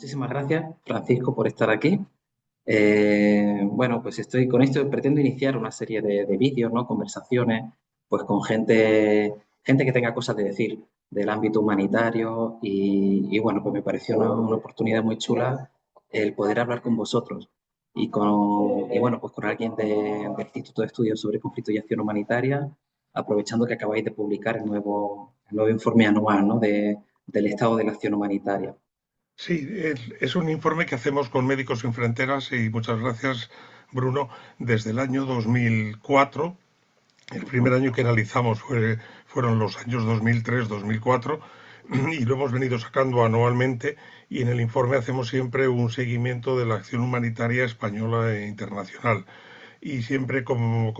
Muchísimas gracias, Francisco, por estar aquí. Bueno, pues estoy con esto, pretendo iniciar una serie de vídeos, ¿no? Conversaciones, pues con gente que tenga cosas de decir del ámbito humanitario y bueno, pues me pareció una oportunidad muy chula el poder hablar con vosotros y bueno, pues con alguien del Instituto de Estudios sobre Conflicto y Acción Humanitaria, aprovechando que acabáis de publicar el nuevo informe anual, ¿no? Del estado de la acción humanitaria. Sí, es un informe que hacemos con Médicos Sin Fronteras y muchas gracias, Bruno, desde el año 2004. El primer año que analizamos fueron los años 2003-2004 y lo hemos venido sacando anualmente y en el informe hacemos siempre un seguimiento de la acción humanitaria española e internacional y siempre con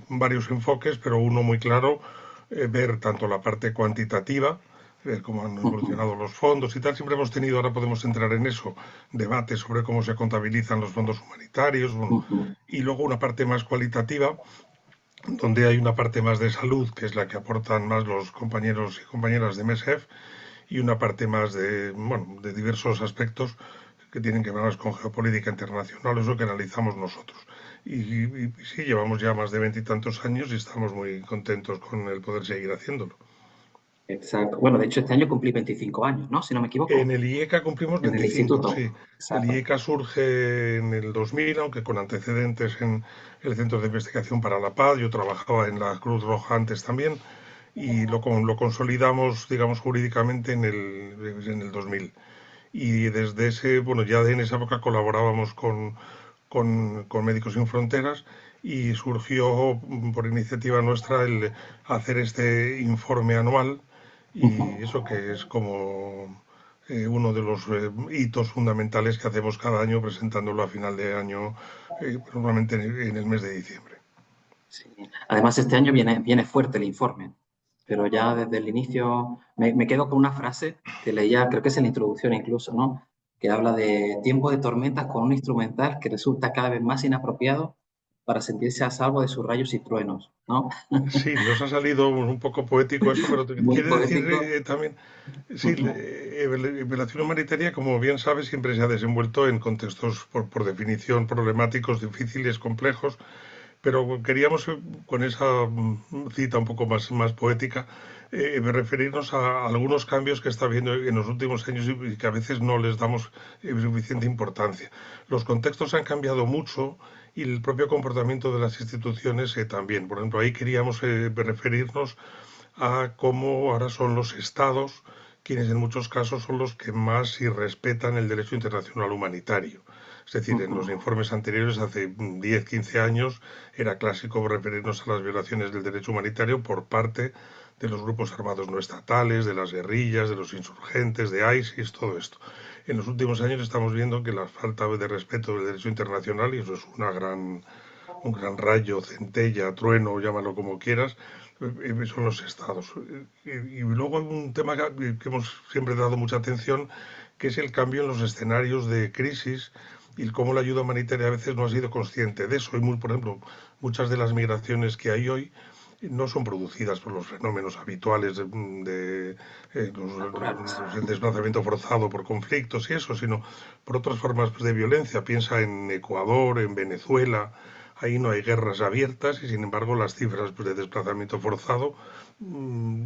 varios enfoques, pero uno muy claro, ver tanto la parte cuantitativa, ver cómo han evolucionado los fondos y tal. Siempre hemos tenido, ahora podemos entrar en eso, debates sobre cómo se contabilizan los fondos humanitarios, bueno, y luego una parte más cualitativa, donde hay una parte más de salud, que es la que aportan más los compañeros y compañeras de MESEF, y una parte más de, bueno, de diversos aspectos que tienen que ver más con geopolítica internacional, eso que analizamos nosotros. Y sí, llevamos ya más de veintitantos años y estamos muy contentos con el poder seguir haciéndolo. Exacto. Bueno, de hecho, este año cumplí 25 años, ¿no? Si no me En equivoco, el IECA cumplimos en el 25, instituto. sí. El Exacto. IECA surge en el 2000, aunque con antecedentes en el Centro de Investigación para la Paz. Yo trabajaba en la Cruz Roja antes también y lo consolidamos, digamos, jurídicamente en el 2000. Y desde ese, bueno, ya en esa época colaborábamos con Médicos Sin Fronteras y surgió por iniciativa nuestra el hacer este informe anual y eso que es como uno de los hitos fundamentales que hacemos cada año presentándolo a final de año, normalmente en el mes de diciembre. Sí. Además, este año viene fuerte el informe, pero ya desde el inicio me quedo con una frase que leía, creo que es en la introducción incluso, ¿no? Que habla de tiempo de tormentas con un instrumental que resulta cada vez más inapropiado para sentirse a salvo de sus rayos y truenos, ¿no? Sí, nos ha salido un poco poético eso, pero Muy quiere decir poético. también, sí, violación humanitaria, como bien sabes, siempre se ha desenvuelto en contextos, por definición, problemáticos, difíciles, complejos, pero queríamos, con esa cita un poco más poética, referirnos a algunos cambios que está habiendo en los últimos años y que a veces no les damos suficiente importancia. Los contextos han cambiado mucho y el propio comportamiento de las instituciones también. Por ejemplo, ahí queríamos referirnos a cómo ahora son los estados quienes en muchos casos son los que más irrespetan el derecho internacional humanitario. Es decir, en los informes anteriores, hace 10, 15 años, era clásico referirnos a las violaciones del derecho humanitario por parte de los grupos armados no estatales, de las guerrillas, de los insurgentes, de ISIS, todo esto. En los últimos años estamos viendo que la falta de respeto del derecho internacional, y eso es un gran rayo, centella, trueno, llámalo como quieras, son los estados. Y luego hay un tema que hemos siempre dado mucha atención, que es el cambio en los escenarios de crisis y cómo la ayuda humanitaria a veces no ha sido consciente de eso. Por ejemplo, muchas de las migraciones que hay hoy no son producidas por los fenómenos habituales Naturales. el desplazamiento forzado por conflictos y eso, sino por otras formas de violencia. Piensa en Ecuador, en Venezuela. Ahí no hay guerras abiertas y sin embargo las cifras de desplazamiento forzado,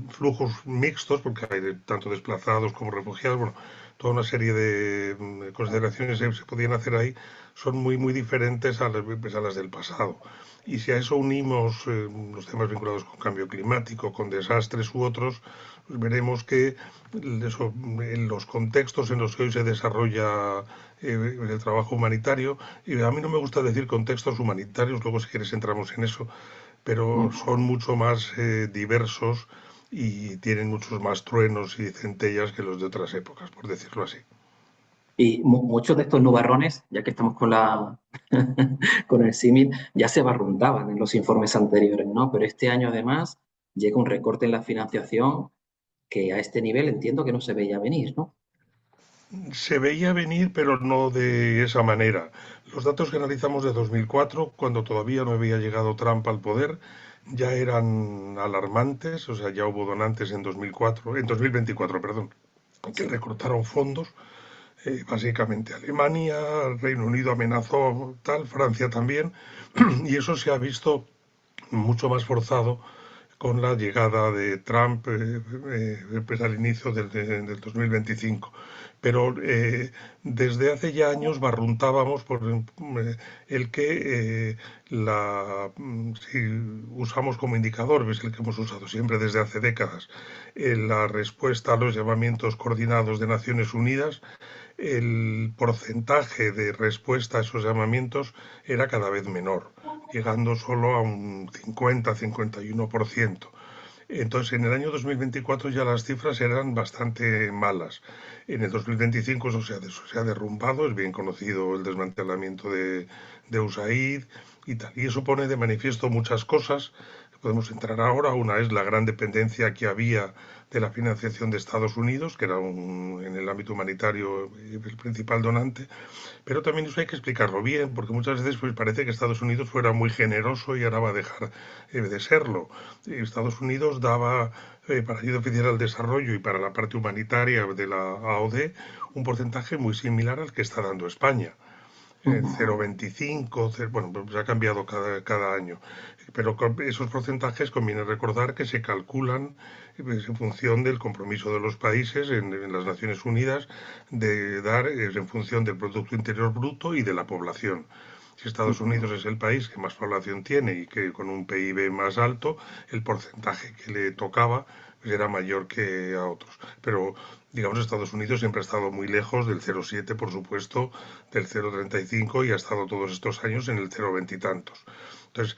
flujos mixtos, porque hay tanto desplazados como refugiados, bueno, toda una serie de consideraciones que se podían hacer ahí, son muy diferentes pues, a las del pasado. Y si a eso unimos los temas vinculados con cambio climático, con desastres u otros, pues veremos que en los contextos en los que hoy se desarrolla el trabajo humanitario, y a mí no me gusta decir contextos humanitarios, luego si quieres entramos en eso, pero son mucho más diversos y tienen muchos más truenos y centellas que los de otras épocas, por decirlo así. Y muchos de estos nubarrones, ya que estamos con con el símil, ya se barruntaban en los informes anteriores, ¿no? Pero este año además llega un recorte en la financiación que a este nivel entiendo que no se veía venir, ¿no? Se veía venir, pero no de esa manera. Los datos que analizamos de 2004, cuando todavía no había llegado Trump al poder, ya eran alarmantes, o sea, ya hubo donantes en 2004, en 2024, perdón, que Sí. recortaron fondos. básicamente Alemania, Reino Unido amenazó tal, Francia también, y eso se ha visto mucho más forzado con la llegada de Trump pues al inicio del 2025. Pero desde hace ya años barruntábamos por el que si usamos como indicador, es el que hemos usado siempre desde hace décadas, la respuesta a los llamamientos coordinados de Naciones Unidas, el porcentaje de respuesta a esos llamamientos era cada vez menor, llegando solo a un 50-51%. Entonces, en el año 2024 ya las cifras eran bastante malas. En el 2025 eso se ha derrumbado, es bien conocido el desmantelamiento de USAID y tal. Y eso pone de manifiesto muchas cosas. Podemos entrar ahora. Una es la gran dependencia que había de la financiación de Estados Unidos, que era en el ámbito humanitario el principal donante, pero también eso hay que explicarlo bien, porque muchas veces pues, parece que Estados Unidos fuera muy generoso y ahora va a dejar de serlo. Estados Unidos daba para ayuda oficial al desarrollo y para la parte humanitaria de la AOD un porcentaje muy similar al que está dando España. Ujú. 0,25, bueno, pues ha cambiado cada año. Pero esos porcentajes conviene recordar que se calculan pues, en función del compromiso de los países en las Naciones Unidas de dar en función del Producto Interior Bruto y de la población. Si Estados Ujú. Unidos es el país que más población tiene y que con un PIB más alto, el porcentaje que le tocaba pues, era mayor que a otros. Pero, digamos, Estados Unidos siempre ha estado muy lejos del 0,7, por supuesto, del 0,35 y ha estado todos estos años en el 0,20 y tantos. Entonces,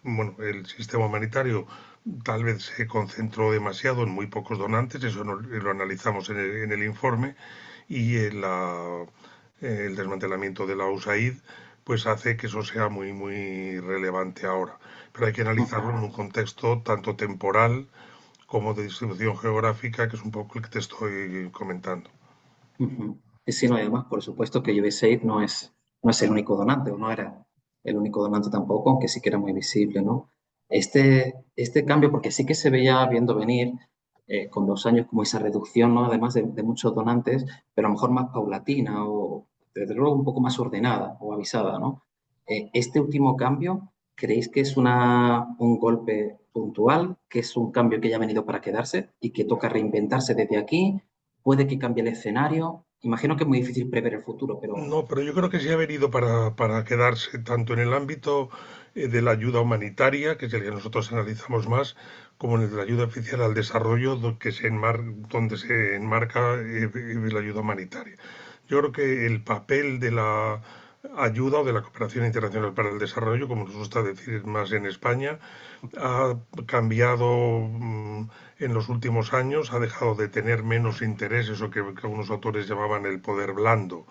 bueno, el sistema humanitario tal vez se concentró demasiado en muy pocos donantes, eso lo analizamos en el informe, y el desmantelamiento de la USAID pues hace que eso sea muy, muy relevante ahora. Pero hay que analizarlo en un contexto tanto temporal como de distribución geográfica, que es un poco el que te estoy comentando. Ujú. Y sí, no, y además, por supuesto que USAID no es el único donante, o no era el único donante tampoco, aunque sí que era muy visible, ¿no? Este cambio, porque sí que se veía viendo venir con los años como esa reducción, ¿no? Además de muchos donantes, pero a lo mejor más paulatina o, desde luego, un poco más ordenada o avisada, ¿no? Este último cambio, ¿creéis que es un golpe puntual, que es un cambio que ya ha venido para quedarse y que toca reinventarse desde aquí? Puede que cambie el escenario. Imagino que es muy difícil prever el futuro, pero No, pero yo creo que sí ha venido para quedarse, tanto en el ámbito de la ayuda humanitaria, que es el que nosotros analizamos más, como en el de la ayuda oficial al desarrollo, donde se enmarca la ayuda humanitaria. Yo creo que el papel de la ayuda o de la cooperación internacional para el desarrollo, como nos gusta decir más en España, ha cambiado en los últimos años, ha dejado de tener menos interés, eso que algunos autores llamaban el poder blando,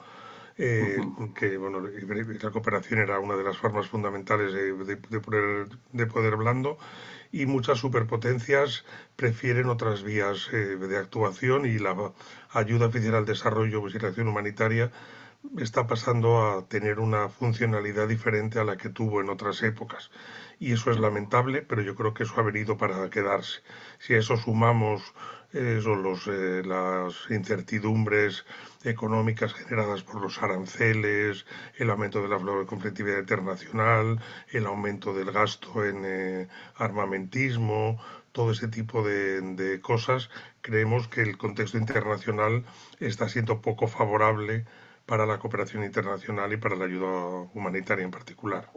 eh, ujú, que bueno, la cooperación era una de las formas fundamentales de poder blando, y muchas superpotencias prefieren otras vías de actuación, y la ayuda oficial al desarrollo pues, y la acción humanitaria está pasando a tener una funcionalidad diferente a la que tuvo en otras épocas. Y eso es lamentable, pero yo creo que eso ha venido para quedarse. Si a eso sumamos las incertidumbres económicas generadas por los aranceles, el aumento de la conflictividad internacional, el aumento del gasto en armamentismo, todo ese tipo de cosas, creemos que el contexto internacional está siendo poco favorable para la cooperación internacional y para la ayuda humanitaria en particular.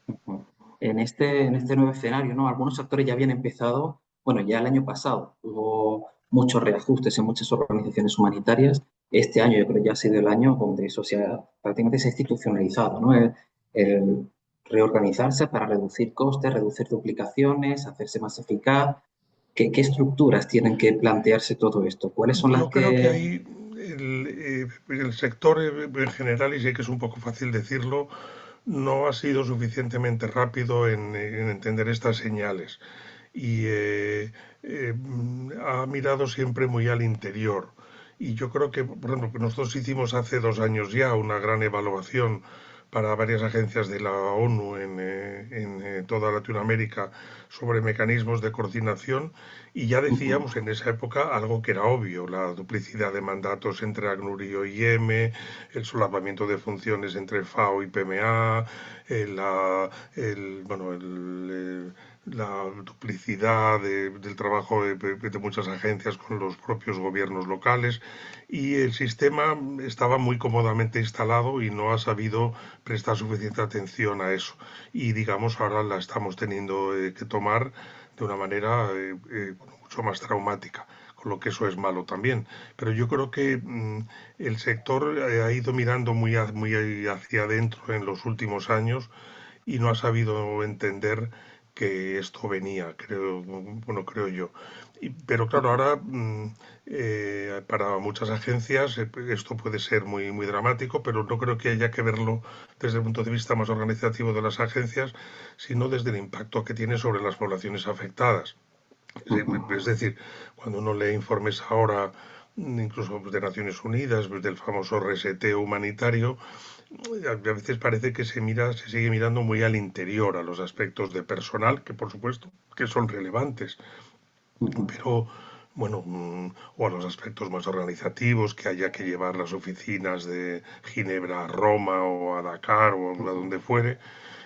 ujú. En este nuevo escenario, ¿no? Algunos sectores ya habían empezado, bueno, ya el año pasado hubo muchos reajustes en muchas organizaciones humanitarias. Este año yo creo que ya ha sido el año donde eso prácticamente se ha institucionalizado, ¿no? El reorganizarse para reducir costes, reducir duplicaciones, hacerse más eficaz. ¿Qué estructuras tienen que plantearse todo esto? ¿Cuáles son las Yo creo que que... ahí el sector en general, y sé que es un poco fácil decirlo, no ha sido suficientemente rápido en entender estas señales y ha mirado siempre muy al interior. Y yo creo que, por ejemplo, que nosotros hicimos hace 2 años ya una gran evaluación para varias agencias de la ONU en toda Latinoamérica sobre mecanismos de coordinación y ya Ujú. decíamos en esa época algo que era obvio, la duplicidad de mandatos entre ACNUR y OIM, el solapamiento de funciones entre FAO y PMA, bueno, la duplicidad del trabajo de muchas agencias con los propios gobiernos locales y el sistema estaba muy cómodamente instalado y no ha sabido prestar suficiente atención a eso. Y digamos, ahora la estamos teniendo que tomar de una manera mucho más traumática, con lo que eso es malo también. Pero yo creo que el sector ha ido mirando muy hacia adentro en los últimos años y no ha sabido entender que esto venía, creo yo. Pero claro, ahora para muchas agencias esto puede ser muy dramático, pero no creo que haya que verlo desde el punto de vista más organizativo de las agencias, sino desde el impacto que tiene sobre las poblaciones afectadas. Ujú. Es decir, cuando uno lee informes ahora, incluso de Naciones Unidas, del famoso reseteo humanitario, a veces parece que se sigue mirando muy al interior, a los aspectos de personal, que por supuesto que son relevantes, Ujú. pero bueno, o a los aspectos más organizativos, que haya que llevar las oficinas de Ginebra a Roma o a Dakar o a donde fuere.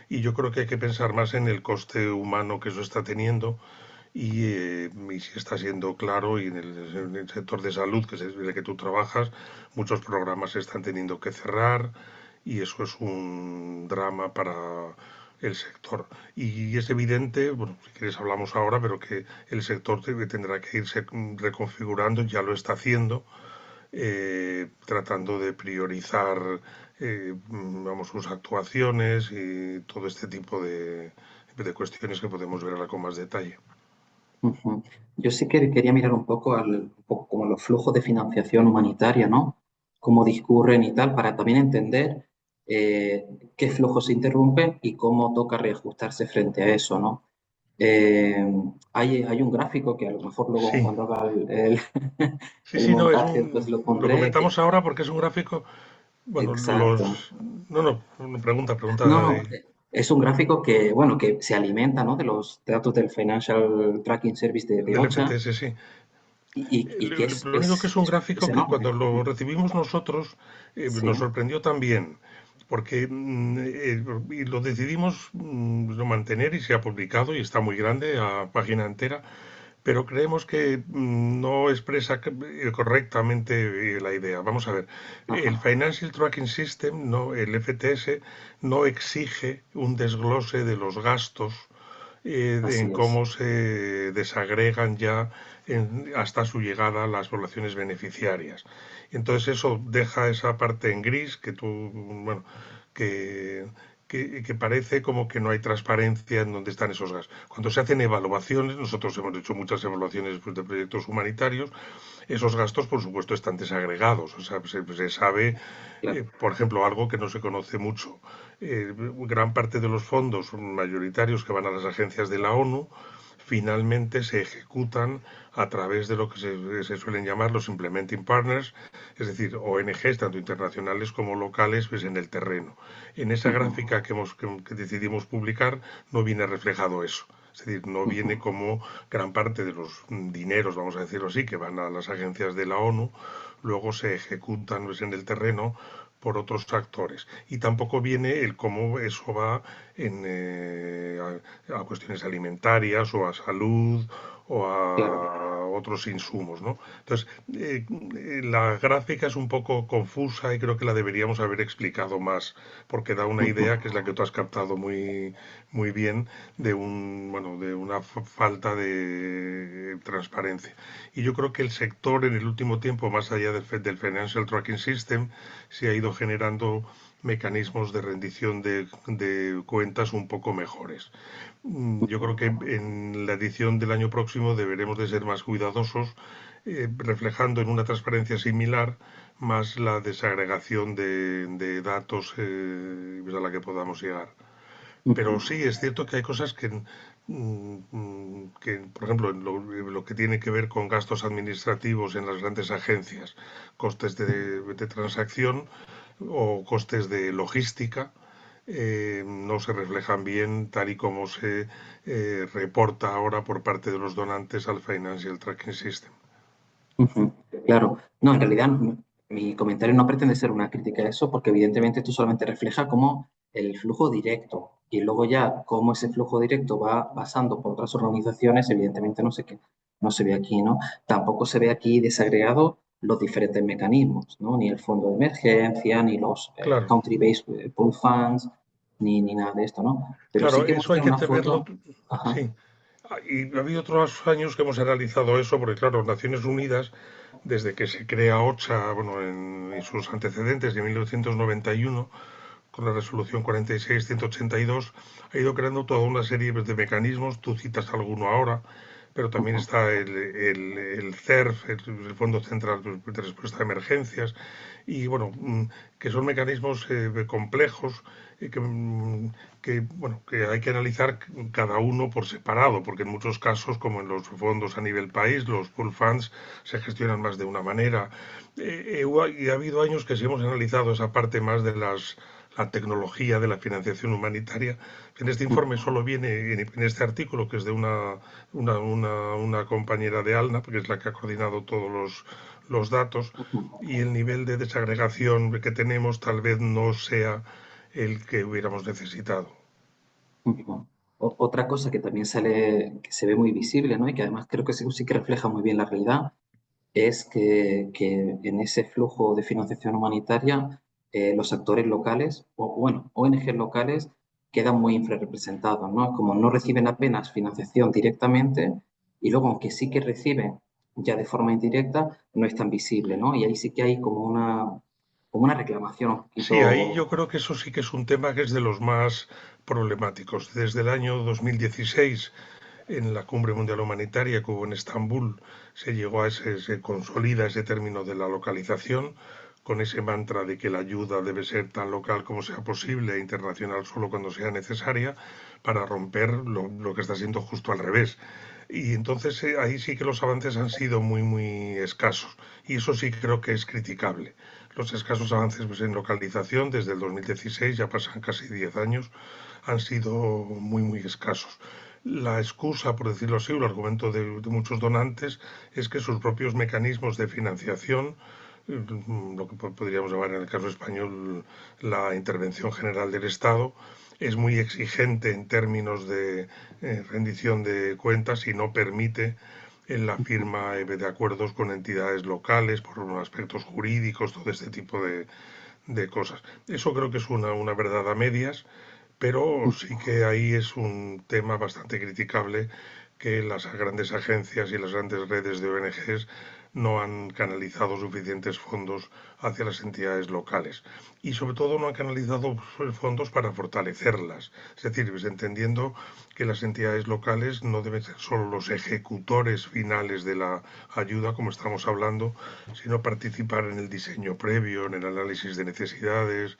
Y yo creo que hay que pensar más en el coste humano que eso está teniendo y si está siendo claro, y en el sector de salud, que es en el que tú trabajas, muchos programas se están teniendo que cerrar y eso es un drama para el sector. Y es evidente, bueno, si quieres hablamos ahora, pero que el sector tendrá que irse reconfigurando, ya lo está haciendo, tratando de priorizar, vamos, sus actuaciones y todo este tipo de cuestiones que podemos ver ahora con más detalle. Ujú. Yo sí que quería mirar un poco como los flujos de financiación humanitaria, ¿no? Cómo discurren y tal, para también entender qué flujos se interrumpen y cómo toca reajustarse frente a eso, ¿no? Eh, hay un gráfico que a lo mejor luego Sí, cuando haga sí, el sí, no, montaje pues lo lo pondré. comentamos ahora porque es un gráfico, bueno, Exacto. no, pregunta No, no, de, es un gráfico que, bueno, que se alimenta, ¿no? De los datos del Financial Tracking Service de del OCHA FTS, sí. y que Lo único que es un es gráfico que enorme. cuando lo recibimos nosotros Sí, nos sorprendió también, porque y lo decidimos lo mantener y se ha publicado y está muy grande, a página entera, pero creemos que no expresa correctamente la idea. Vamos a ver, el ajá, Financial Tracking System, no, el FTS, no exige un desglose de los gastos en así es. cómo se desagregan ya hasta su llegada a las poblaciones beneficiarias. Entonces eso deja esa parte en gris que tú, bueno, que, que parece como que no hay transparencia en dónde están esos gastos. Cuando se hacen evaluaciones, nosotros hemos hecho muchas evaluaciones pues, de proyectos humanitarios, esos gastos, por supuesto, están desagregados. O sea, se sabe, Claro. por ejemplo, algo que no se conoce mucho. Gran parte de los fondos mayoritarios que van a las agencias de la ONU finalmente se ejecutan a través de lo que se suelen llamar los implementing partners, es decir, ONGs, tanto internacionales como locales, pues en el terreno. En esa Ujú, gráfica que decidimos publicar no viene reflejado eso. Es decir, no ujú, viene como gran parte de los dineros, vamos a decirlo así, que van a las agencias de la ONU, luego se ejecutan pues, en el terreno por otros actores. Y tampoco viene el cómo eso va a cuestiones alimentarias o a salud o claro. a otros insumos, ¿no? Entonces, la gráfica es un poco confusa y creo que la deberíamos haber explicado más, porque da una Ujú, idea que es la que tú has captado muy bien de bueno, de una falta de transparencia. Y yo creo que el sector en el último tiempo, más allá del Financial Tracking System, se ha ido generando mecanismos de rendición de cuentas un poco mejores. Yo creo que en la edición del año próximo deberemos de ser más cuidadosos, reflejando en una transparencia similar más la desagregación de datos pues a la que podamos llegar. Pero ujú, sí, es cierto que hay cosas que por ejemplo, lo que tiene que ver con gastos administrativos en las grandes agencias, costes de transacción o costes de logística, no se reflejan bien tal y como se reporta ahora por parte de los donantes al Financial Tracking System. Ujú. Claro, no, en realidad mi comentario no pretende ser una crítica a eso, porque evidentemente esto solamente refleja como el flujo directo y luego ya cómo ese flujo directo va pasando por otras organizaciones, evidentemente no sé qué, no se ve aquí, ¿no? Tampoco se ve aquí desagregado los diferentes mecanismos, ¿no? Ni el fondo de emergencia, ni los Claro, country-based pool funds, ni nada de esto, ¿no? Pero sí claro, que eso hay muestra que una verlo, foto. Ajá. sí. Y ha habido otros años que hemos analizado eso, porque claro, Naciones Unidas, desde que se crea OCHA, bueno, en sus antecedentes de 1991, con la resolución 46-182, ha ido creando toda una serie de mecanismos, tú citas alguno ahora, pero también Ujú. está el CERF, el Fondo Central de Respuesta a Emergencias, y bueno, que son mecanismos complejos bueno, que hay que analizar cada uno por separado, porque en muchos casos, como en los fondos a nivel país, los pool funds se gestionan más de una manera. Y ha habido años que sí hemos analizado esa parte más de la tecnología de la financiación humanitaria. En este informe solo viene, en este artículo, que es de una compañera de ALNA, porque es la que ha coordinado todos los datos, Ujú. y el nivel de desagregación que tenemos tal vez no sea el que hubiéramos necesitado. Ujú. Otra cosa que también sale, que se ve muy visible, ¿no? Y que además creo que sí que refleja muy bien la realidad, es que en ese flujo de financiación humanitaria los actores locales, o bueno, ONG locales, quedan muy infrarrepresentados, ¿no? Como no reciben apenas financiación directamente y luego, aunque sí que reciben ya de forma indirecta, no es tan visible, ¿no? Y ahí sí que hay como una reclamación un Sí, ahí yo poquito. creo que eso sí que es un tema que es de los más problemáticos. Desde el año 2016, en la Cumbre Mundial Humanitaria que hubo en Estambul, se llegó a se consolida ese término de la localización, con ese mantra de que la ayuda debe ser tan local como sea posible e internacional solo cuando sea necesaria, para romper lo que está siendo justo al revés. Y entonces ahí sí que los avances han sido muy, muy escasos. Y eso sí creo que es criticable. Los escasos avances pues, en localización desde el 2016, ya pasan casi 10 años, han sido muy, muy escasos. La excusa, por decirlo así, o el argumento de muchos donantes es que sus propios mecanismos de financiación, lo que podríamos llamar en el caso español la intervención general del Estado, es muy exigente en términos de rendición de cuentas y no permite en la firma de acuerdos con entidades locales por unos aspectos jurídicos, todo este tipo de cosas. Eso creo que es una verdad a medias, pero sí que ahí es un tema bastante criticable que las grandes agencias y las grandes redes de ONGs no han canalizado suficientes fondos hacia las entidades locales y sobre todo no han canalizado fondos para fortalecerlas, es decir, pues entendiendo que las entidades locales no deben ser solo los ejecutores finales de la ayuda como estamos hablando, sino participar en el diseño previo, en el análisis de necesidades,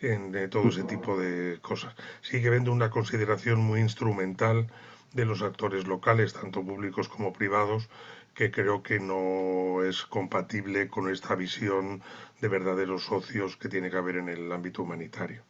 en todo ese tipo de cosas. Sigue habiendo una consideración muy instrumental de los actores locales, tanto públicos como privados, que creo que no es compatible con esta visión de verdaderos socios que tiene que haber en el ámbito humanitario.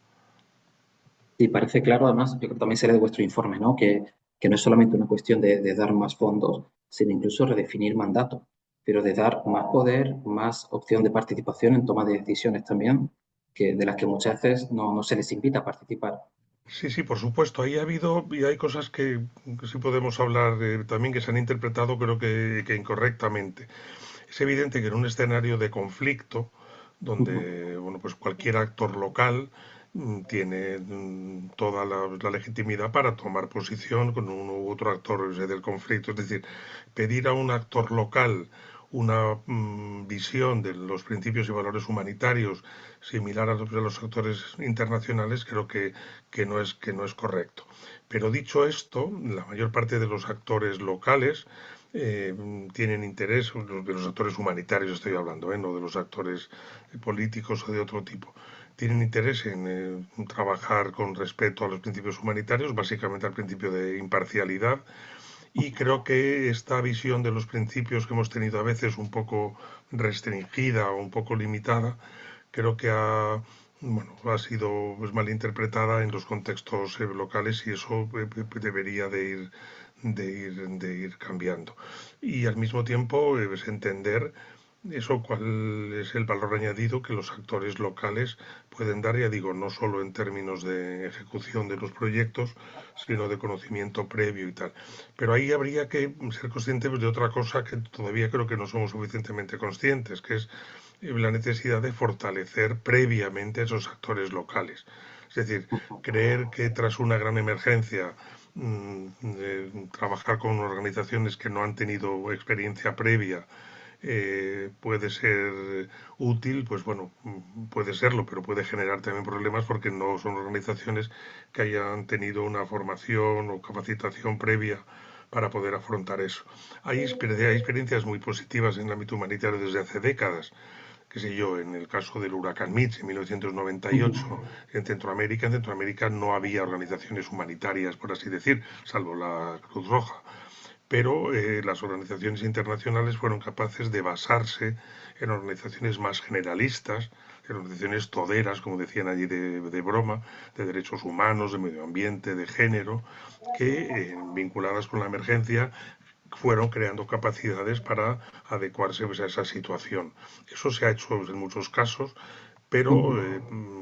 Sí, parece claro, además, yo creo que también sale de vuestro informe, ¿no? Que no es solamente una cuestión de dar más fondos, sino incluso redefinir mandato, pero de dar más poder, más opción de participación en toma de decisiones también, de las que muchas veces no se les invita a participar. Sí, sí, por supuesto. Ahí ha habido y hay cosas que sí podemos hablar también que se han interpretado creo que incorrectamente. Es evidente que en un escenario de conflicto, Ujú. donde bueno, pues cualquier actor local tiene toda la legitimidad para tomar posición con uno u otro actor del conflicto. Es decir, pedir a un actor local una visión de los principios y valores humanitarios similar a los actores internacionales, creo que no es correcto. Pero dicho esto, la mayor parte de los actores locales eh, tienen interés, de los actores humanitarios estoy hablando, no de los actores políticos o de otro tipo, tienen interés en trabajar con respeto a los principios humanitarios, básicamente al principio de imparcialidad, y creo que esta visión de los principios que hemos tenido a veces un poco restringida o un poco limitada, creo que ha bueno, ha sido pues, malinterpretada en los contextos locales y eso debería de ir cambiando. Y al mismo tiempo es entender eso, cuál es el valor añadido que los actores locales pueden dar, ya digo, no solo en términos de ejecución de los proyectos, sino de conocimiento previo y tal. Pero ahí habría que ser conscientes de otra cosa que todavía creo que no somos suficientemente conscientes, que es la necesidad de fortalecer previamente a esos actores locales. Es decir, creer que tras una gran emergencia trabajar con organizaciones que no han tenido experiencia previa puede ser útil, pues bueno, puede serlo, pero puede generar también problemas porque no son organizaciones que hayan tenido una formación o capacitación previa para poder afrontar eso. Hay experiencias muy positivas en el ámbito humanitario desde hace décadas, qué sé yo, en el caso del huracán Mitch en 1998 en Centroamérica no había organizaciones humanitarias, por así decir, salvo la Cruz Roja, pero las organizaciones internacionales fueron capaces de basarse en organizaciones más generalistas, en organizaciones toderas, como decían allí de broma, de derechos humanos, de medio ambiente, de género, que vinculadas con la emergencia fueron creando capacidades para adecuarse pues, a esa situación. Eso se ha hecho pues, en muchos casos, pero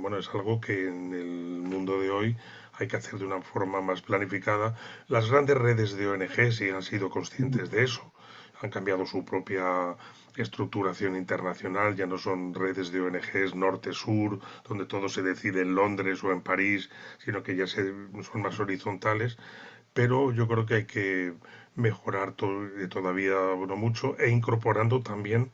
bueno, es algo que en el mundo de hoy hay que hacer de una forma más planificada. Las grandes redes de ONG sí han sido conscientes de eso, han cambiado su propia estructuración internacional, ya no son redes de ONGs norte-sur, donde todo se decide en Londres o en París, sino que ya son más horizontales, pero yo creo que hay que mejorar todavía bueno, mucho e incorporando también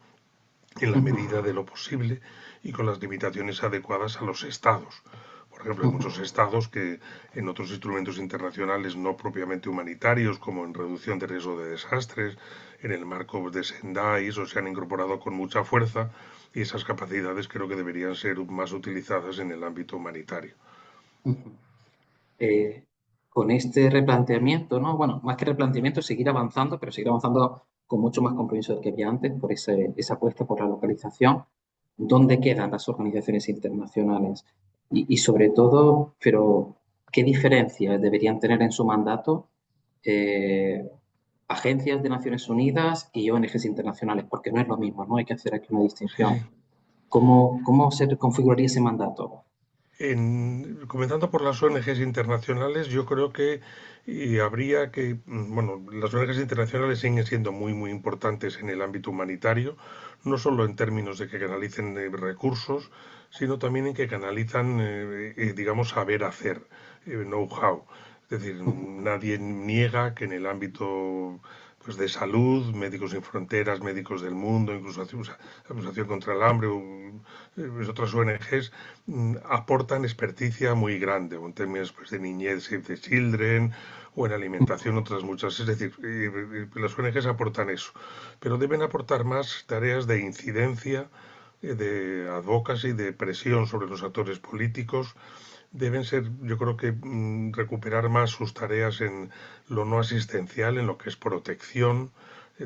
en la medida de lo posible y con las limitaciones adecuadas a los estados. Por ejemplo, hay muchos estados que en otros instrumentos internacionales no propiamente humanitarios, como en reducción de riesgo de desastres, en el marco de Sendai, eso se han incorporado con mucha fuerza y esas capacidades creo que deberían ser más utilizadas en el ámbito humanitario. eh, con este replanteamiento, ¿no? Bueno, más que replanteamiento, seguir avanzando, pero seguir avanzando con mucho más compromiso del que había antes por esa apuesta por la localización. ¿Dónde quedan las organizaciones internacionales? Y sobre todo, pero ¿qué diferencias deberían tener en su mandato eh, agencias de Naciones Unidas y ONGs internacionales? Porque no es lo mismo, ¿no? Hay que hacer aquí una Sí, distinción. sí. ¿Cómo se configuraría ese mandato? Comenzando por las ONGs internacionales, yo creo que habría que, bueno, las ONGs internacionales siguen siendo muy importantes en el ámbito humanitario, no solo en términos de que canalicen recursos, sino también en que canalizan, digamos, saber hacer, know-how. Es decir, nadie niega que en el ámbito pues, de salud, Médicos Sin Fronteras, Médicos del Mundo, incluso Asociación contra el Hambre, otras ONGs aportan experticia muy grande, o en términos pues, de niñez, Save the Children, o en alimentación, otras muchas. Es decir, las ONGs aportan eso, pero deben aportar más tareas de incidencia, de advocacy, de presión sobre los actores políticos. Deben ser, yo creo que recuperar más sus tareas en lo no asistencial, en lo que es protección,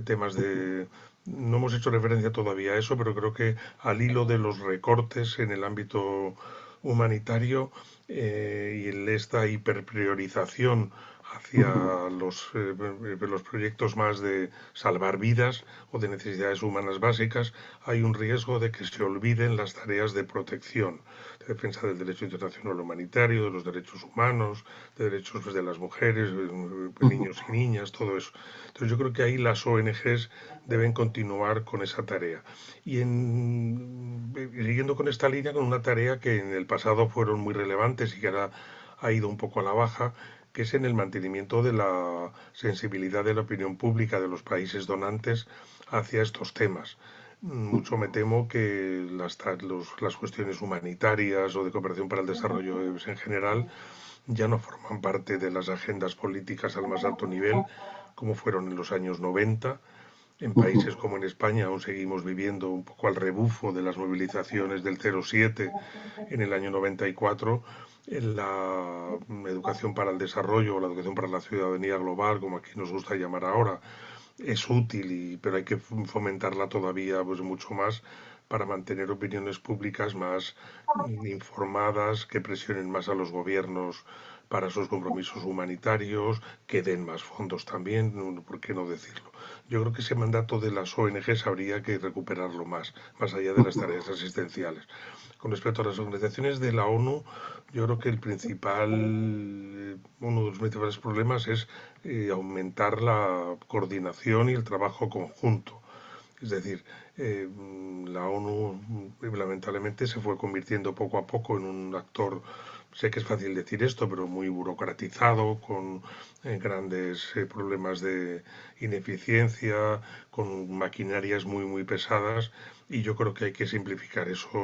temas de no hemos hecho referencia todavía a eso, pero creo que al hilo de los recortes en el ámbito humanitario y en esta hiperpriorización hacia los proyectos más de salvar vidas o de necesidades humanas básicas, hay un riesgo de que se olviden las tareas de protección, de defensa del derecho internacional humanitario, de los derechos humanos, de derechos pues, de las mujeres, niños y niñas, todo eso. Entonces yo creo que ahí las ONGs deben continuar con esa tarea. Siguiendo con esta línea, con una tarea que en el pasado fueron muy relevantes y que ahora ha ido un poco a la baja, que es en el mantenimiento de la sensibilidad de la opinión pública de los países donantes hacia estos temas. Mucho me temo que las cuestiones humanitarias o de cooperación para el desarrollo en general ya no forman parte de las agendas políticas al más alto nivel, como fueron en los años 90. En países como en España aún seguimos viviendo un poco al rebufo de las movilizaciones del 07 en el año 94, en la educación para el desarrollo o la educación para la ciudadanía global, como aquí nos gusta llamar ahora, es útil, pero hay que fomentarla todavía pues, mucho más para mantener opiniones públicas más informadas, que presionen más a los gobiernos para sus compromisos humanitarios, que den más fondos también, ¿por qué no decirlo? Yo creo que ese mandato de las ONGs habría que recuperarlo más allá de las tareas asistenciales. Con respecto a las organizaciones de la ONU, yo creo que uno de los principales problemas es aumentar la coordinación y el trabajo conjunto. Es decir, la ONU lamentablemente se fue convirtiendo poco a poco en un actor, sé que es fácil decir esto, pero muy burocratizado, con grandes problemas de ineficiencia, con maquinarias muy pesadas, y yo creo que hay que simplificar eso,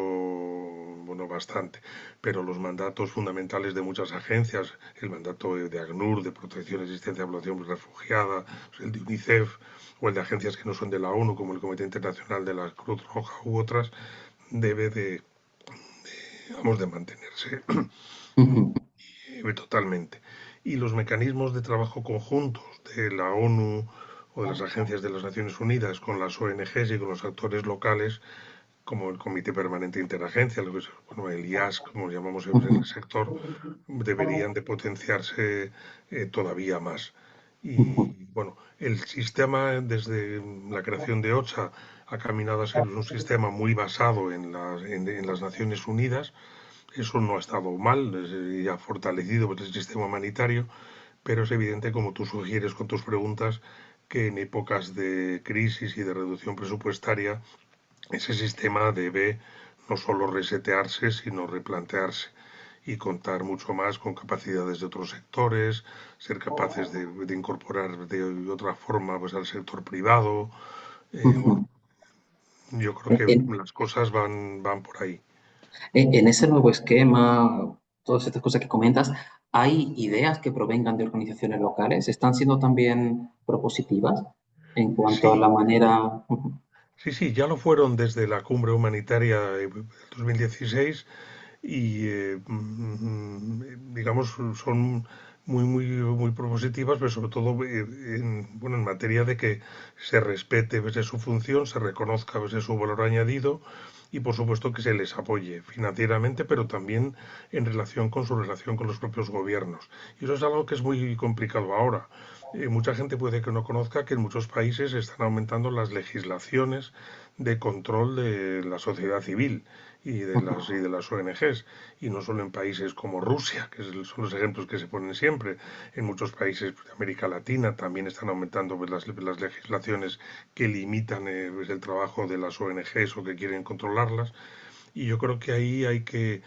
bueno, bastante. Pero los mandatos fundamentales de muchas agencias, el mandato de ACNUR, de protección y asistencia a la población refugiada, el de UNICEF, o el de agencias que no son de la ONU, como el Comité Internacional de la Cruz Roja u otras, debe vamos, de mantenerse totalmente. Y los mecanismos de trabajo conjuntos de la ONU o de las agencias de las Naciones Unidas con las ONGs y con los actores locales, como el Comité Permanente Interagencia, lo que es, bueno, el IAS, como llamamos en el sector, deberían de potenciarse todavía más. Y bueno, el sistema desde la creación de OCHA ha caminado a ser un sistema muy basado en las Naciones Unidas. Eso no ha estado mal y ha fortalecido pues, el sistema humanitario, pero es evidente, como tú sugieres con tus preguntas, que en épocas de crisis y de reducción presupuestaria ese sistema debe no solo resetearse, sino replantearse y contar mucho más con capacidades de otros sectores, ser capaces de incorporar de otra forma pues, al sector privado. Bueno, yo creo que En, las cosas van por ahí. en ese nuevo esquema, todas estas cosas que comentas, ¿hay ideas que provengan de organizaciones locales? ¿Están siendo también propositivas en cuanto a la Sí, manera? sí, ya lo fueron desde la cumbre humanitaria de 2016 y digamos son muy propositivas, pero sobre todo bueno, en materia de que se respete pues, su función, se reconozca pues, su valor añadido y por supuesto que se les apoye financieramente, pero también en relación con su relación con los propios gobiernos. Y eso es algo que es muy complicado ahora. Mucha gente puede que no conozca que en muchos países están aumentando las legislaciones de control de la sociedad civil y de las ONGs, y no solo en países como Rusia, que son los ejemplos que se ponen siempre. En muchos países de América Latina también están aumentando pues, las legislaciones que limitan pues, el trabajo de las ONGs o que quieren controlarlas, y yo creo que ahí hay que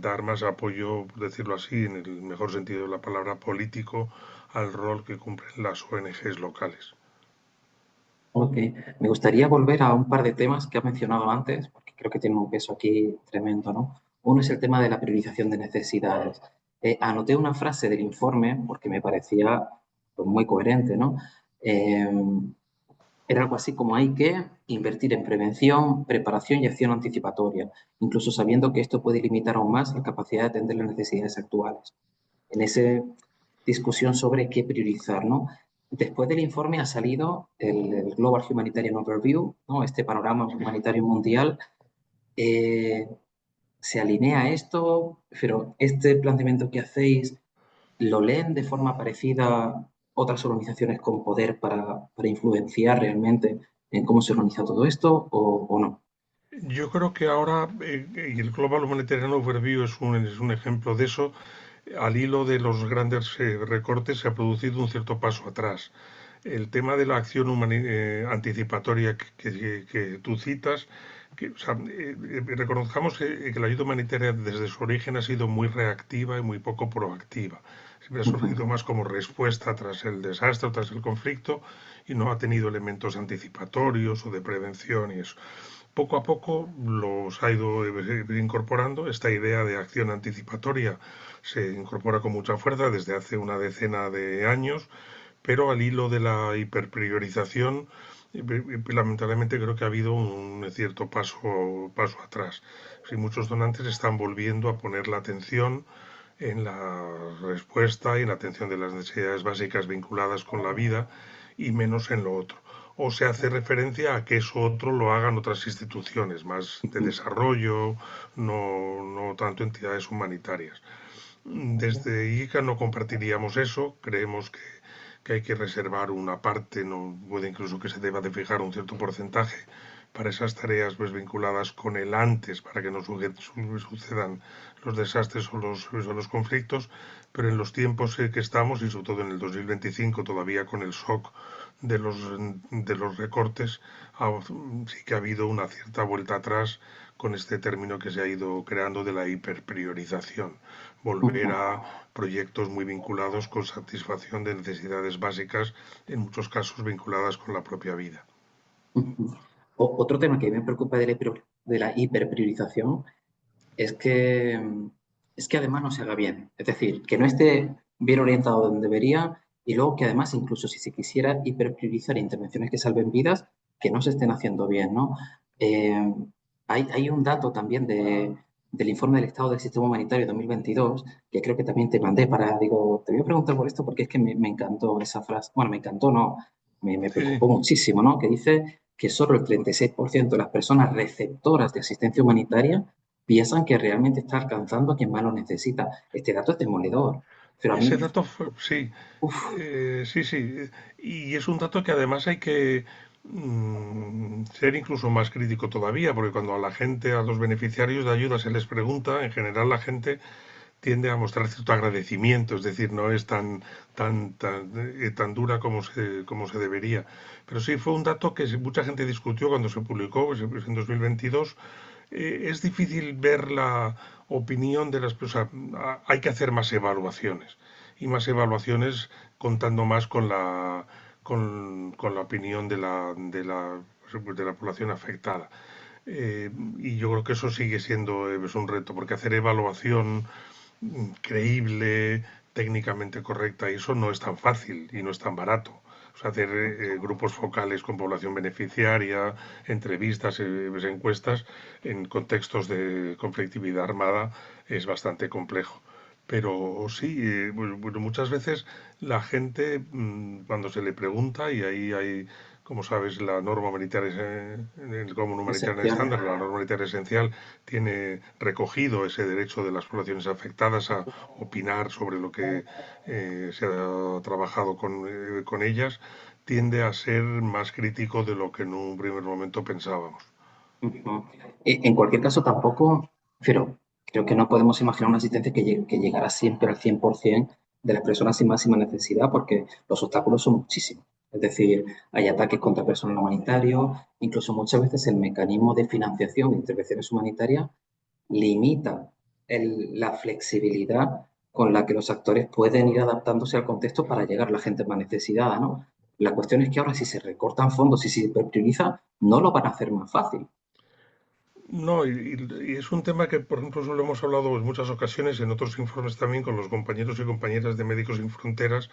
dar más apoyo, por decirlo así, en el mejor sentido de la palabra político, al rol que cumplen las ONGs locales. Ok, me gustaría volver a un par de temas que has mencionado antes, porque creo que tienen un peso aquí tremendo, ¿no? Uno es el tema de la priorización de necesidades. Anoté una frase del informe porque me parecía pues, muy coherente, ¿no? Eh, Era algo así como hay que invertir en prevención, preparación y acción anticipatoria, incluso sabiendo que esto puede limitar aún más la capacidad de atender las necesidades actuales. En esa discusión sobre qué priorizar, ¿no? Después del informe ha salido el Global Humanitarian Overview, ¿no? Este panorama humanitario mundial. Eh, ¿Se alinea a esto? Pero este planteamiento que hacéis, ¿lo leen de forma parecida otras organizaciones con poder para influenciar realmente en cómo se organiza todo esto o no? Yo creo que ahora, y el Global Humanitarian Overview es un ejemplo de eso, al hilo de los grandes recortes se ha producido un cierto paso atrás. El tema de la acción anticipatoria que tú citas, o sea, reconozcamos que la ayuda humanitaria desde su origen ha sido muy reactiva y muy poco proactiva. Siempre ha surgido más como respuesta tras el desastre o tras el conflicto y no ha tenido elementos anticipatorios o de prevención y eso. Poco a poco los ha ido incorporando. Esta idea de acción anticipatoria se incorpora con mucha fuerza desde hace una decena de años, pero al hilo de la hiperpriorización, lamentablemente creo que ha habido un cierto paso atrás. Si muchos donantes están volviendo a poner la atención en la respuesta y en la atención de las necesidades básicas vinculadas con la vida y menos en lo otro. o se hace referencia a que eso otro lo hagan otras instituciones más de desarrollo, no tanto entidades humanitarias. Desde ICA no compartiríamos eso, creemos que hay que reservar una parte, no puede incluso que se deba de fijar un cierto porcentaje para esas tareas pues, vinculadas con el antes, para que no sucedan los desastres o los conflictos, pero en los tiempos que estamos, y sobre todo en el 2025, todavía con el shock de los recortes, sí que ha habido una cierta vuelta atrás con este término que se ha ido creando de la hiperpriorización, volver a proyectos muy vinculados con satisfacción de necesidades básicas, en muchos casos vinculadas con la propia vida. Otro tema que me preocupa de la hiperpriorización es que, es que además no se haga bien. Es decir, que no esté bien orientado donde debería y luego que además, incluso si se quisiera hiperpriorizar intervenciones que salven vidas, que no se estén haciendo bien, ¿no? Eh, hay un dato también del informe del Estado del Sistema Humanitario 2022, que creo que también te mandé digo, te voy a preguntar por esto porque es que me encantó esa frase. Bueno, me encantó, no, me Sí, preocupó muchísimo, ¿no? Que dice que solo el 36% de las personas receptoras de asistencia humanitaria piensan que realmente está alcanzando a quien más lo necesita. Este dato es demoledor. Pero a ese mí, dato sí, uff, sí, sí, y es un dato que además hay que ser incluso más crítico todavía, porque cuando a la gente, a los beneficiarios de ayuda se les pregunta, en general la gente tiende a mostrar cierto agradecimiento, es decir, no es tan dura como se debería. Pero sí fue un dato que mucha gente discutió cuando se publicó, pues, en 2022. Es difícil ver la opinión de las personas. Hay que hacer más evaluaciones y más evaluaciones contando más con la opinión de la población afectada. Y yo creo que eso sigue siendo es un reto, porque hacer evaluación creíble, técnicamente correcta, y eso no es tan fácil y no es tan barato. O sea, hacer grupos focales con población beneficiaria, entrevistas, encuestas en contextos de conflictividad armada es bastante complejo. Pero sí, bueno, muchas veces la gente, cuando se le pregunta, y ahí hay, como sabes, la norma humanitaria, en el Common Humanitarian esencial. Standard, la norma humanitaria esencial, tiene recogido ese derecho de las poblaciones afectadas a opinar sobre lo que se ha trabajado con ellas, tiende a ser más crítico de lo que en un primer momento pensábamos. Ujú. En cualquier caso, tampoco, pero creo que no podemos imaginar una asistencia que llegara siempre al 100% de las personas sin máxima necesidad, porque los obstáculos son muchísimos. Es decir, hay ataques contra personal humanitario, incluso muchas veces el mecanismo de financiación de intervenciones humanitarias limita la flexibilidad con la que los actores pueden ir adaptándose al contexto para llegar a la gente más necesitada, ¿no? La cuestión es que ahora si se recortan fondos y si se prioriza, no lo van a hacer más fácil. No, y es un tema que, por ejemplo, eso lo hemos hablado en muchas ocasiones, en otros informes también, con los compañeros y compañeras de Médicos Sin Fronteras,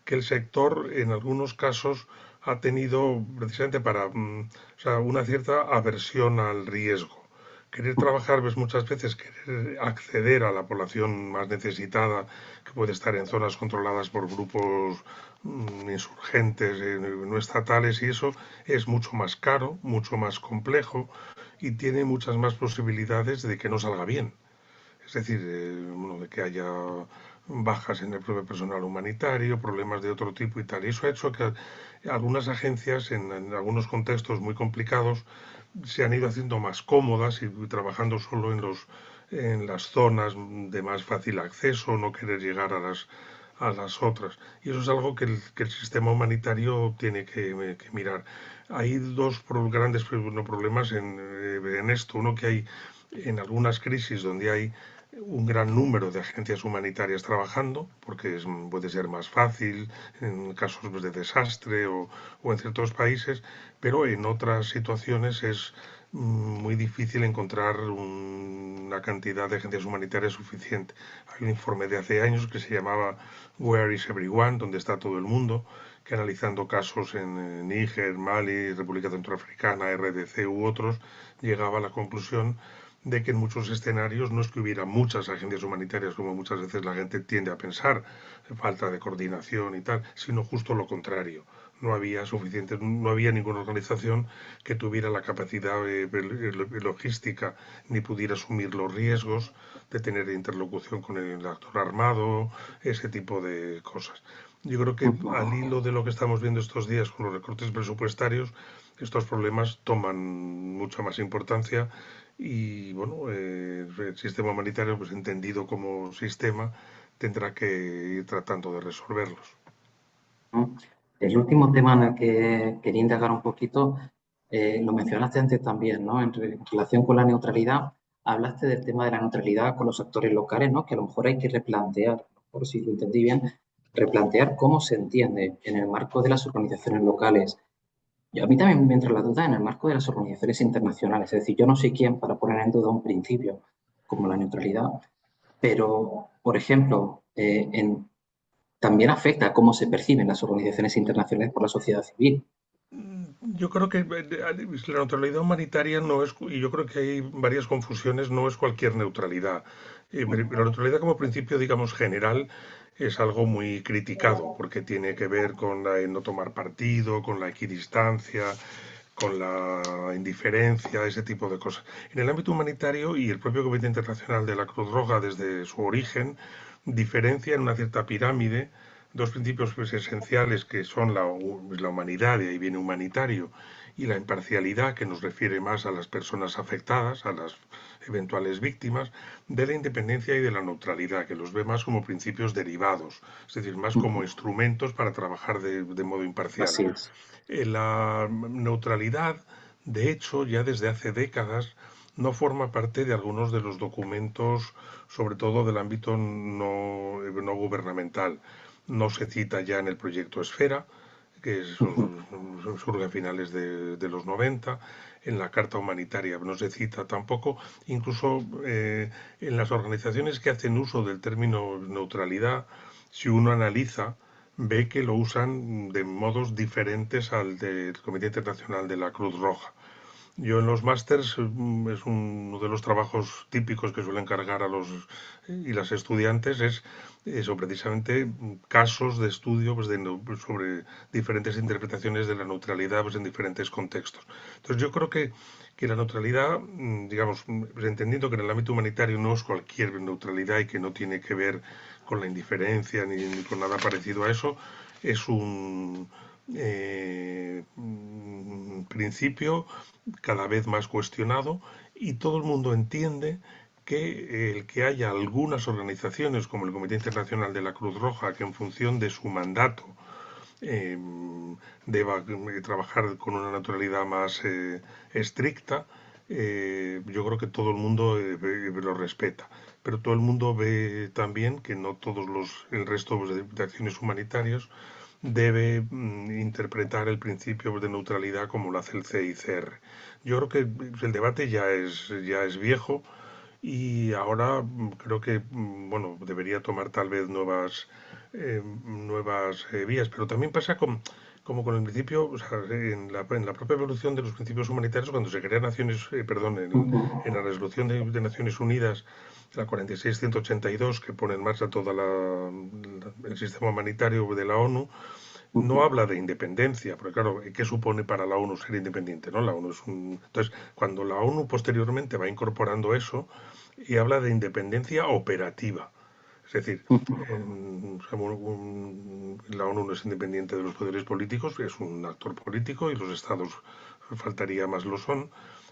que el sector en algunos casos ha tenido precisamente o sea, una cierta aversión al riesgo. Querer trabajar, ves muchas veces, querer acceder a la población más necesitada, que puede estar en zonas controladas por grupos insurgentes, no estatales, y eso es mucho más caro, mucho más complejo y tiene muchas más posibilidades de que no salga bien. Es decir, bueno, de que haya bajas en el propio personal humanitario, problemas de otro tipo y tal. Y eso ha hecho que algunas agencias, en algunos contextos muy complicados, se han ido haciendo más cómodas y trabajando solo en las zonas de más fácil acceso, no querer llegar a las otras. Y eso es algo que el sistema humanitario tiene que mirar. Hay dos grandes problemas en esto. Uno, que hay en algunas crisis donde hay un gran número de agencias humanitarias trabajando, porque puede ser más fácil en casos pues, de desastre o en ciertos países, pero en otras situaciones es muy difícil encontrar una cantidad de agencias humanitarias suficiente. Hay un informe de hace años que se llamaba Where is Everyone, donde está todo el mundo, que analizando casos en Níger, Mali, República Centroafricana, RDC u otros, llegaba a la conclusión de que en muchos escenarios no es que hubiera muchas agencias humanitarias, como muchas veces la gente tiende a pensar, falta de coordinación y tal, sino justo lo contrario. no había suficiente, no había ninguna organización que tuviera la capacidad logística ni pudiera asumir los riesgos de tener interlocución con el actor armado, ese tipo de cosas. Yo creo que al hilo de lo que estamos viendo estos días con los recortes presupuestarios, estos problemas toman mucha más importancia y bueno, el sistema humanitario, pues entendido como sistema, tendrá que ir tratando de resolverlos. ¿No? El último tema en el que quería indagar un poquito, lo mencionaste antes también, ¿no? En relación con la neutralidad, hablaste del tema de la neutralidad con los actores locales, ¿no? Que a lo mejor hay que replantear, por si lo entendí bien, replantear cómo se entiende en el marco de las organizaciones locales. Y a mí también me entra la duda en el marco de las organizaciones internacionales, es decir, yo no soy quien para poner en duda un principio como la neutralidad, pero, por ejemplo, también afecta a cómo se perciben las organizaciones internacionales por la sociedad civil. Yo creo que la neutralidad humanitaria no es, y yo creo que hay varias confusiones, no es cualquier neutralidad. La neutralidad como principio, digamos, general es algo muy criticado porque tiene que ver con no tomar partido, con la equidistancia, con la indiferencia, ese tipo de cosas. En el ámbito humanitario y el propio Comité Internacional de la Cruz Roja desde su origen diferencia en una cierta pirámide dos principios pues, esenciales que son la humanidad, y ahí viene humanitario, y la imparcialidad, que nos refiere más a las personas afectadas, a las eventuales víctimas, de la independencia y de la neutralidad, que los ve más como principios derivados, es decir, más como instrumentos para trabajar de modo imparcial. Así es. La neutralidad, de hecho, ya desde hace décadas, no forma parte de algunos de los documentos, sobre todo del ámbito no gubernamental. No se cita ya en el proyecto Esfera, que surge a finales de los 90, en la Carta Humanitaria no se cita tampoco, incluso en las organizaciones que hacen uso del término neutralidad, si uno analiza, ve que lo usan de modos diferentes al del Comité Internacional de la Cruz Roja. Yo en los másters es uno de los trabajos típicos que suelen cargar a los y las estudiantes es eso precisamente casos de estudio pues, sobre diferentes interpretaciones de la neutralidad pues, en diferentes contextos. Entonces yo creo que la neutralidad, digamos, pues, entendiendo que en el ámbito humanitario no es cualquier neutralidad y que no tiene que ver con la indiferencia ni con nada parecido a eso, es un principio cada vez más cuestionado y todo el mundo entiende que el que haya algunas organizaciones como el Comité Internacional de la Cruz Roja que en función de su mandato eh, deba trabajar con una naturalidad más estricta, yo creo que todo el mundo lo respeta. Pero todo el mundo ve también que no todos el resto pues, de acciones humanitarias debe interpretar el principio de neutralidad como lo hace el CICR. Yo creo que el debate ya es viejo y ahora creo que bueno, debería tomar tal vez nuevas vías, pero también pasa como con el principio, o sea, en la propia evolución de los principios humanitarios, cuando se crea Naciones, perdón, en la resolución de Naciones Unidas, la 46-182, que pone en marcha todo el sistema humanitario de la ONU, no habla de independencia, porque claro, ¿qué supone para la ONU ser independiente? ¿No? La ONU es un... Entonces, cuando la ONU posteriormente va incorporando eso y habla de independencia operativa, es decir, la ONU no es independiente de los poderes políticos, es un actor político y los estados faltaría más lo son,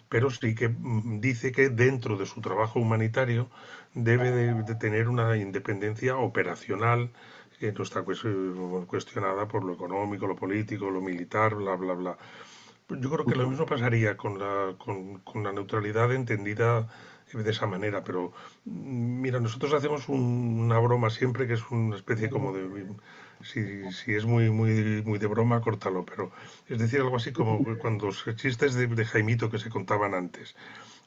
pero sí que dice que dentro de su trabajo humanitario debe de tener una independencia operacional que no está cuestionada por lo económico, lo político, lo militar, bla, bla, bla. Yo creo que lo mismo pasaría con la neutralidad entendida de esa manera, pero mira, nosotros hacemos una broma siempre que es una especie como de, si es muy de broma, córtalo, pero es decir, algo así como cuando los chistes de Jaimito que se contaban antes.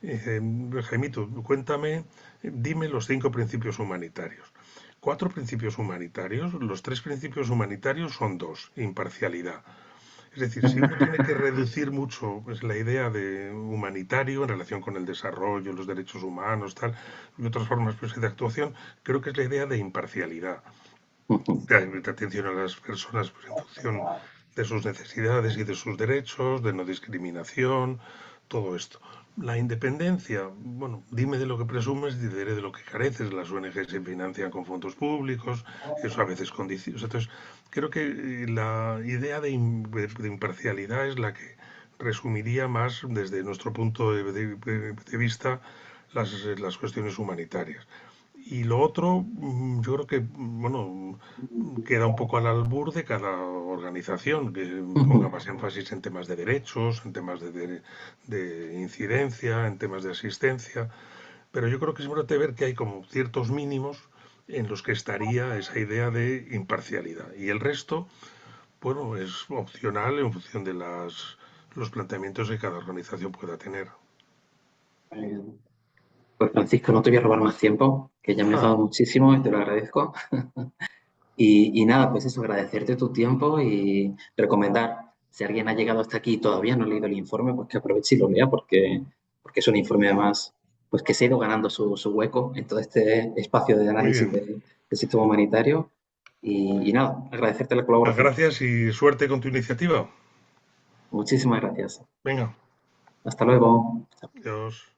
Jaimito, cuéntame, dime los 5 principios humanitarios. 4 principios humanitarios, los 3 principios humanitarios son dos, imparcialidad. Es decir, si uno tiene que reducir mucho pues, la idea de humanitario en relación con el desarrollo, los derechos humanos, tal, y otras formas pues, de actuación, creo que es la idea de imparcialidad, de atención a las personas pues, en función. de sus necesidades y de sus derechos, de no discriminación, todo esto. La independencia, bueno, dime de lo que presumes y diré de lo que careces. Las ONG se financian con fondos públicos, eso a veces condiciones. Entonces, creo que la idea de imparcialidad es la que resumiría más desde nuestro punto de vista las cuestiones humanitarias. Y lo otro, yo creo que, bueno, queda un poco al albur de cada organización, que ponga Ujú. más énfasis en temas de derechos, en temas de incidencia, en temas de asistencia. Pero yo creo que es importante ver que hay como ciertos mínimos en los que estaría esa idea de imparcialidad. Y el resto, bueno, es opcional en función de los planteamientos que cada organización pueda tener. Eh, Pues Francisco, no te voy a robar más tiempo, que ya me he enfadado muchísimo y te lo agradezco. Y nada, pues eso, agradecerte tu tiempo y recomendar, si alguien ha llegado hasta aquí y todavía no ha leído el informe, pues que aproveche y lo lea porque es un informe además, pues que se ha ido ganando su hueco en todo este espacio de Muy análisis bien. del sistema humanitario. Y nada, agradecerte la Pues colaboración. gracias y suerte con tu iniciativa. Muchísimas gracias. Venga, Hasta luego. adiós.